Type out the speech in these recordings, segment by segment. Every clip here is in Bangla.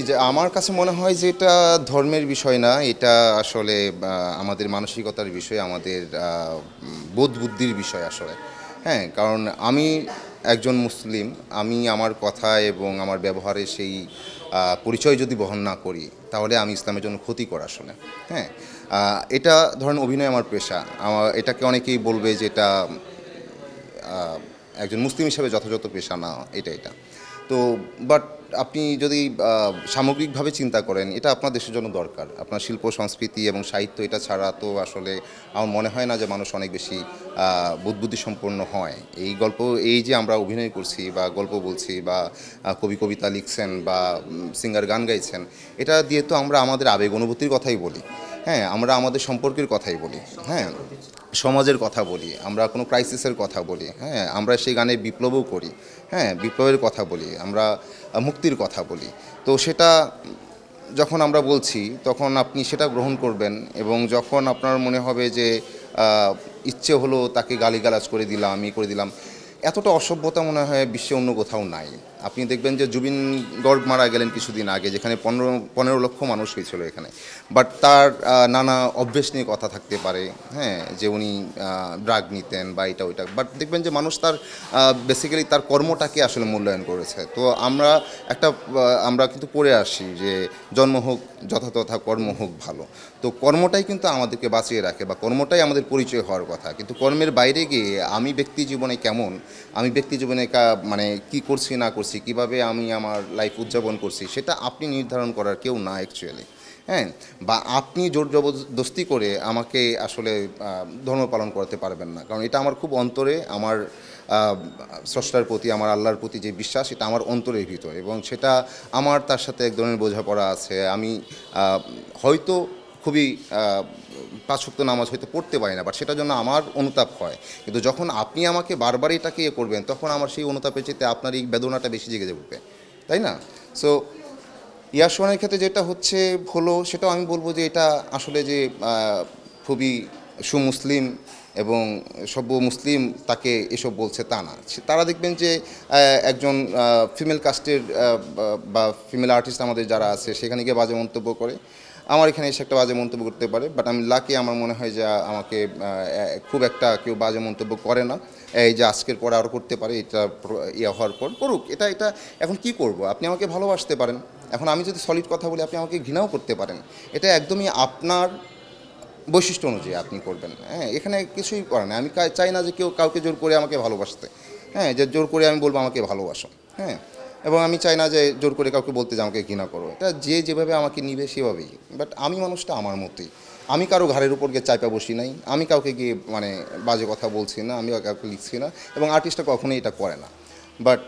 যে আমার কাছে মনে হয় যে এটা ধর্মের বিষয় না, এটা আসলে আমাদের মানসিকতার বিষয়, আমাদের বোধ বুদ্ধির বিষয় আসলে। হ্যাঁ, কারণ আমি একজন মুসলিম, আমি আমার কথা এবং আমার ব্যবহারে সেই পরিচয় যদি বহন না করি তাহলে আমি ইসলামের জন্য ক্ষতিকর আসলে। হ্যাঁ, এটা ধরেন অভিনয় আমার পেশা, এটাকে অনেকেই বলবে যে এটা আহ, একজন মুসলিম হিসেবে যথাযথ পেশা না, এটা তো বাট আপনি যদি সামগ্রিকভাবে চিন্তা করেন এটা আপনার দেশের জন্য দরকার। আপনার শিল্প সংস্কৃতি এবং সাহিত্য এটা ছাড়া তো আসলে আমার মনে হয় না যে মানুষ অনেক বেশি বুদ্বুদ্ধি সম্পন্ন হয়। এই গল্প, এই যে আমরা অভিনয় করছি বা গল্প বলছি বা কবি কবিতা লিখছেন বা সিঙ্গার গান গাইছেন, এটা দিয়ে তো আমরা আমাদের আবেগ অনুভূতির কথাই বলি। হ্যাঁ, আমরা আমাদের সম্পর্কের কথাই বলি। হ্যাঁ, সমাজের কথা বলি, আমরা কোনো ক্রাইসিসের কথা বলি। হ্যাঁ, আমরা সেই গানে বিপ্লবও করি। হ্যাঁ, বিপ্লবের কথা বলি, আমরা মুক্তির কথা বলি। তো সেটা যখন আমরা বলছি তখন আপনি সেটা গ্রহণ করবেন, এবং যখন আপনার মনে হবে যে ইচ্ছে হলো তাকে গালিগালাজ করে দিলাম, আমি করে দিলাম, এতটা অসভ্যতা মনে হয় বিশ্বে অন্য কোথাও নাই। আপনি দেখবেন যে জুবিন গর্গ মারা গেলেন কিছুদিন আগে, যেখানে 15 লক্ষ মানুষ হয়েছিল এখানে, বাট তার নানা অভ্যেস নিয়ে কথা থাকতে পারে। হ্যাঁ, যে উনি ড্রাগ নিতেন বা এটা ওইটা, বাট দেখবেন যে মানুষ তার বেসিক্যালি তার কর্মটাকে আসলে মূল্যায়ন করেছে। তো আমরা কিন্তু পড়ে আসি যে জন্ম হোক যথাতথা, কর্ম হোক ভালো। তো কর্মটাই কিন্তু আমাদেরকে বাঁচিয়ে রাখে, বা কর্মটাই আমাদের পরিচয় হওয়ার কথা। কিন্তু কর্মের বাইরে গিয়ে আমি ব্যক্তি জীবনে কেমন, আমি ব্যক্তি জীবনে মানে কি করছি না করছি, কিভাবে আমি আমার লাইফ উদযাপন করছি, সেটা আপনি নির্ধারণ করার কেউ না অ্যাকচুয়ালি। হ্যাঁ, বা আপনি জোর জবরদস্তি করে আমাকে আসলে ধর্ম পালন করতে পারবেন না, কারণ এটা আমার খুব অন্তরে, আমার স্রষ্টার প্রতি, আমার আল্লাহর প্রতি যে বিশ্বাস, এটা আমার অন্তরের ভিতর, এবং সেটা আমার তার সাথে এক ধরনের বোঝাপড়া আছে। আমি হয়তো খুবই 5 ওয়াক্ত নামাজ হয়তো পড়তে পারি না, বাট সেটার জন্য আমার অনুতাপ হয়। কিন্তু যখন আপনি আমাকে বারবার এটাকে করবেন, তখন আমার সেই অনুতাপের চেয়ে আপনার এই বেদনাটা বেশি জেগে উঠবে, তাই না? সো ইয়াসওয়ানের ক্ষেত্রে যেটা হলো, সেটাও আমি বলবো যে এটা আসলে যে খুবই সুমুসলিম এবং সভ্য মুসলিম তাকে এসব বলছে তা না। তারা দেখবেন যে একজন ফিমেল কাস্টের বা ফিমেল আর্টিস্ট আমাদের যারা আছে সেখানে গিয়ে বাজে মন্তব্য করে, আমার এখানে এসে একটা বাজে মন্তব্য করতে পারে, বাট আমি লাকি, আমার মনে হয় যে আমাকে খুব একটা কেউ বাজে মন্তব্য করে না। এই যে আজকের পর আরও করতে পারে, এটা ইয়ে হওয়ার পর করুক, এটা এখন কি করব? আপনি আমাকে ভালোবাসতে পারেন, এখন আমি যদি সলিড কথা বলি আপনি আমাকে ঘৃণাও করতে পারেন। এটা একদমই আপনার বৈশিষ্ট্য অনুযায়ী আপনি করবেন। হ্যাঁ, এখানে কিছুই করে না। আমি চাই না যে কেউ কাউকে জোর করে আমাকে ভালোবাসতে। হ্যাঁ, যে জোর করে আমি বলবো আমাকে ভালোবাসো। হ্যাঁ, এবং আমি চাই না যে জোর করে কাউকে বলতে যে আমাকে ঘৃণা করো। এটা যে যেভাবে আমাকে নিবে সেভাবেই। বাট আমি মানুষটা আমার মতোই। আমি কারো ঘাড়ের উপর গিয়ে চাইপা বসি নাই, আমি কাউকে গিয়ে মানে বাজে কথা বলছি না, আমি কাউকে লিখছি না, এবং আর্টিস্টটা কখনোই এটা করে না। বাট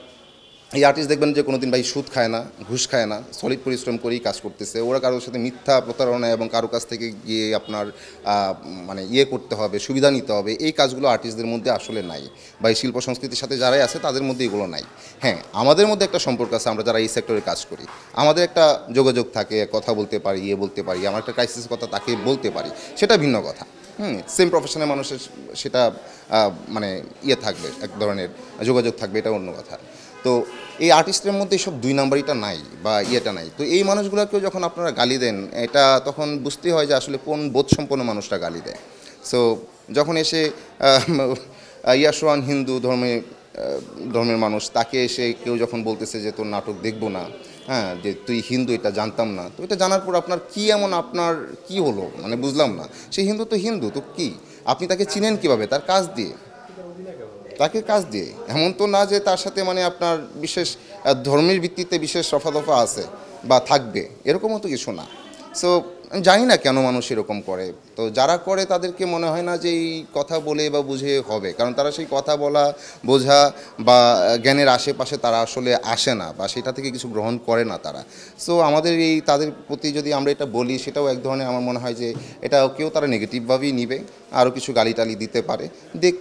এই আর্টিস্ট দেখবেন যে কোনোদিন ভাই সুদ খায় না, ঘুষ খায় না, সলিড পরিশ্রম করেই কাজ করতেছে। ওরা কারোর সাথে মিথ্যা প্রতারণা এবং কারো কাছ থেকে গিয়ে আপনার মানে করতে হবে, সুবিধা নিতে হবে, এই কাজগুলো আর্টিস্টদের মধ্যে আসলে নাই, বা এই শিল্প সংস্কৃতির সাথে যারাই আছে তাদের মধ্যে এগুলো নাই। হ্যাঁ, আমাদের মধ্যে একটা সম্পর্ক আছে, আমরা যারা এই সেক্টরে কাজ করি, আমাদের একটা যোগাযোগ থাকে, কথা বলতে পারি, বলতে পারি, আমার একটা ক্রাইসিসের কথা তাকে বলতে পারি, সেটা ভিন্ন কথা। সেম প্রফেশনের মানুষের সেটা মানে থাকবে, এক ধরনের যোগাযোগ থাকবে, এটা অন্য কথা। তো এই আর্টিস্টের মধ্যে সব 2 নাম্বারিটা নাই, বা নাই। তো এই মানুষগুলোকেও যখন আপনারা গালি দেন, এটা তখন বুঝতে হয় যে আসলে কোন বোধসম্পন্ন মানুষটা গালি দেয়। সো যখন এসে ইয়াসওয়ান হিন্দু ধর্মের মানুষ, তাকে এসে কেউ যখন বলতেছে যে তোর নাটক দেখবো না, হ্যাঁ, যে তুই হিন্দু, এটা জানতাম না, তো এটা জানার পর আপনার কি এমন, আপনার কি হলো, মানে বুঝলাম না। সেই হিন্দু তো হিন্দু, তো কি আপনি তাকে চিনেন কিভাবে? তার কাজ দিয়ে, তাকে কাজ দিয়ে। এমন তো না যে তার সাথে মানে আপনার বিশেষ ধর্মের ভিত্তিতে বিশেষ রফা আছে বা থাকবে, এরকমও তো কিছু না। সো আমি জানি না কেন মানুষ এরকম করে। তো যারা করে তাদেরকে মনে হয় না যে এই কথা বলে বা বুঝে হবে, কারণ তারা সেই কথা বলা, বোঝা বা জ্ঞানের আশেপাশে তারা আসলে আসে না, বা সেটা থেকে কিছু গ্রহণ করে না তারা। সো আমাদের এই তাদের প্রতি যদি আমরা এটা বলি, সেটাও এক ধরনের আমার মনে হয় যে এটা কেউ তারা নেগেটিভভাবেই নিবে, আরও কিছু গালি টালি দিতে পারে। দেখ,